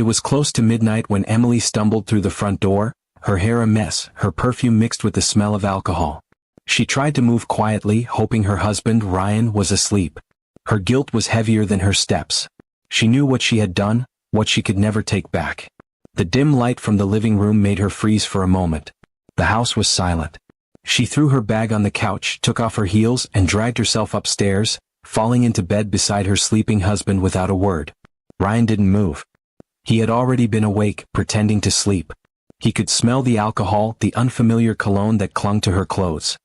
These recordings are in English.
It was close to midnight when Emily stumbled through the front door, her hair a mess, her perfume mixed with the smell of alcohol. She tried to move quietly, hoping her husband, Ryan, was asleep. Her guilt was heavier than her steps. She knew what she had done, what she could never take back. The dim light from the living room made her freeze for a moment. The house was silent. She threw her bag on the couch, took off her heels, and dragged herself upstairs, falling into bed beside her sleeping husband without a word. Ryan didn't move. He had already been awake, pretending to sleep. He could smell the alcohol, the unfamiliar cologne that clung to her clothes.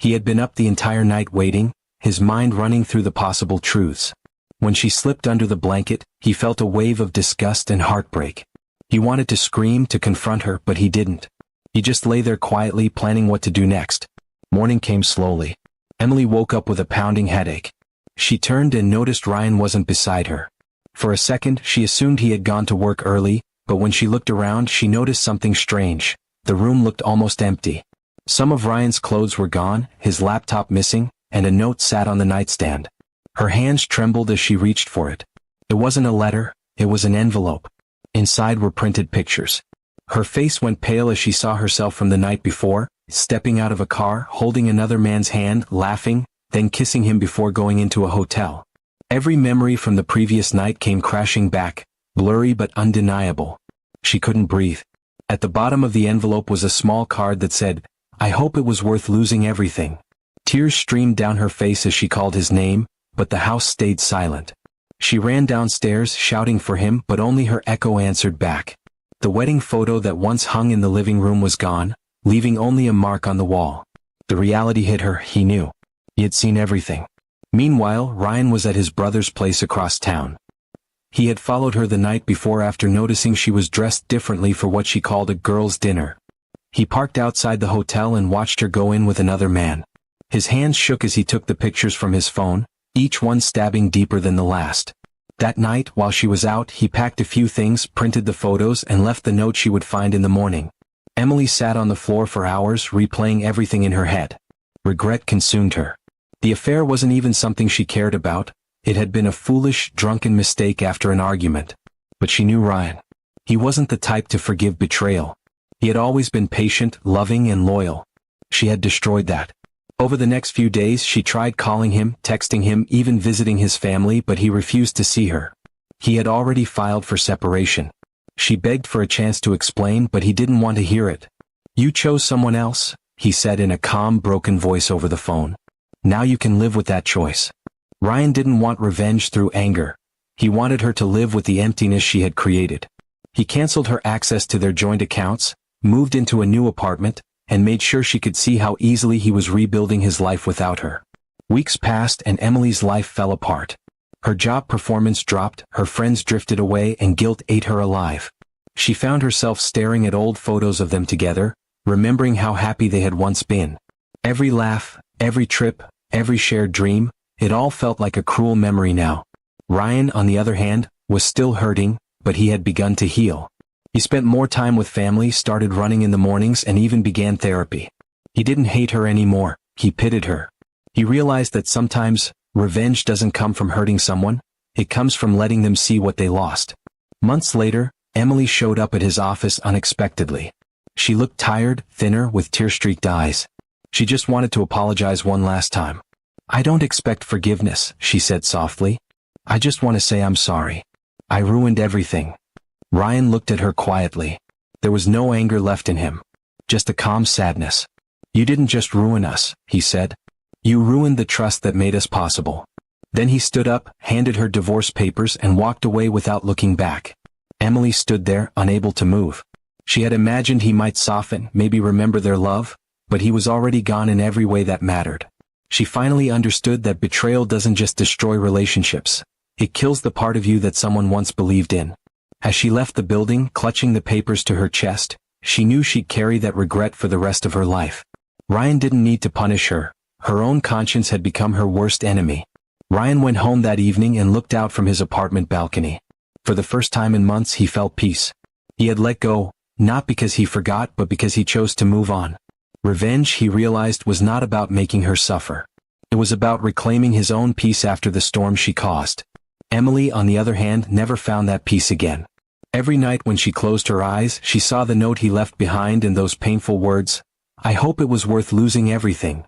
He had been up the entire night waiting, his mind running through the possible truths. When she slipped under the blanket, he felt a wave of disgust and heartbreak. He wanted to scream, to confront her, but he didn't. He just lay there quietly, planning what to do next. Morning came slowly. Emily woke up with a pounding headache. She turned and noticed Ryan wasn't beside her. For a second, she assumed he had gone to work early, but when she looked around, she noticed something strange. The room looked almost empty. Some of Ryan's clothes were gone, his laptop missing, and a note sat on the nightstand. Her hands trembled as she reached for it. It wasn't a letter, it was an envelope. Inside were printed pictures. Her face went pale as she saw herself from the night before, stepping out of a car, holding another man's hand, laughing, then kissing him before going into a hotel. Every memory from the previous night came crashing back, blurry but undeniable. She couldn't breathe. At the bottom of the envelope was a small card that said, "I hope it was worth losing everything." Tears streamed down her face as she called his name, but the house stayed silent. She ran downstairs, shouting for him, but only her echo answered back. The wedding photo that once hung in the living room was gone, leaving only a mark on the wall. The reality hit her, he knew. He had seen everything. Meanwhile, Ryan was at his brother's place across town. He had followed her the night before after noticing she was dressed differently for what she called a girls' dinner. He parked outside the hotel and watched her go in with another man. His hands shook as he took the pictures from his phone, each one stabbing deeper than the last. That night, while she was out, he packed a few things, printed the photos, and left the note she would find in the morning. Emily sat on the floor for hours, replaying everything in her head. Regret consumed her. The affair wasn't even something she cared about. It had been a foolish, drunken mistake after an argument. But she knew Ryan. He wasn't the type to forgive betrayal. He had always been patient, loving, and loyal. She had destroyed that. Over the next few days she tried calling him, texting him, even visiting his family, but he refused to see her. He had already filed for separation. She begged for a chance to explain, but he didn't want to hear it. "You chose someone else," he said in a calm, broken voice over the phone. "Now you can live with that choice." Ryan didn't want revenge through anger. He wanted her to live with the emptiness she had created. He canceled her access to their joint accounts, moved into a new apartment, and made sure she could see how easily he was rebuilding his life without her. Weeks passed and Emily's life fell apart. Her job performance dropped, her friends drifted away, and guilt ate her alive. She found herself staring at old photos of them together, remembering how happy they had once been. Every laugh, every trip, every shared dream, it all felt like a cruel memory now. Ryan, on the other hand, was still hurting, but he had begun to heal. He spent more time with family, started running in the mornings, and even began therapy. He didn't hate her anymore, he pitied her. He realized that sometimes, revenge doesn't come from hurting someone, it comes from letting them see what they lost. Months later, Emily showed up at his office unexpectedly. She looked tired, thinner, with tear-streaked eyes. She just wanted to apologize one last time. "I don't expect forgiveness," she said softly. "I just want to say I'm sorry. I ruined everything." Ryan looked at her quietly. There was no anger left in him. Just a calm sadness. "You didn't just ruin us," he said. "You ruined the trust that made us possible." Then he stood up, handed her divorce papers, and walked away without looking back. Emily stood there, unable to move. She had imagined he might soften, maybe remember their love, but he was already gone in every way that mattered. She finally understood that betrayal doesn't just destroy relationships. It kills the part of you that someone once believed in. As she left the building, clutching the papers to her chest, she knew she'd carry that regret for the rest of her life. Ryan didn't need to punish her. Her own conscience had become her worst enemy. Ryan went home that evening and looked out from his apartment balcony. For the first time in months he felt peace. He had let go, not because he forgot but because he chose to move on. Revenge, he realized, was not about making her suffer. It was about reclaiming his own peace after the storm she caused. Emily, on the other hand, never found that peace again. Every night when she closed her eyes, she saw the note he left behind and those painful words, "I hope it was worth losing everything."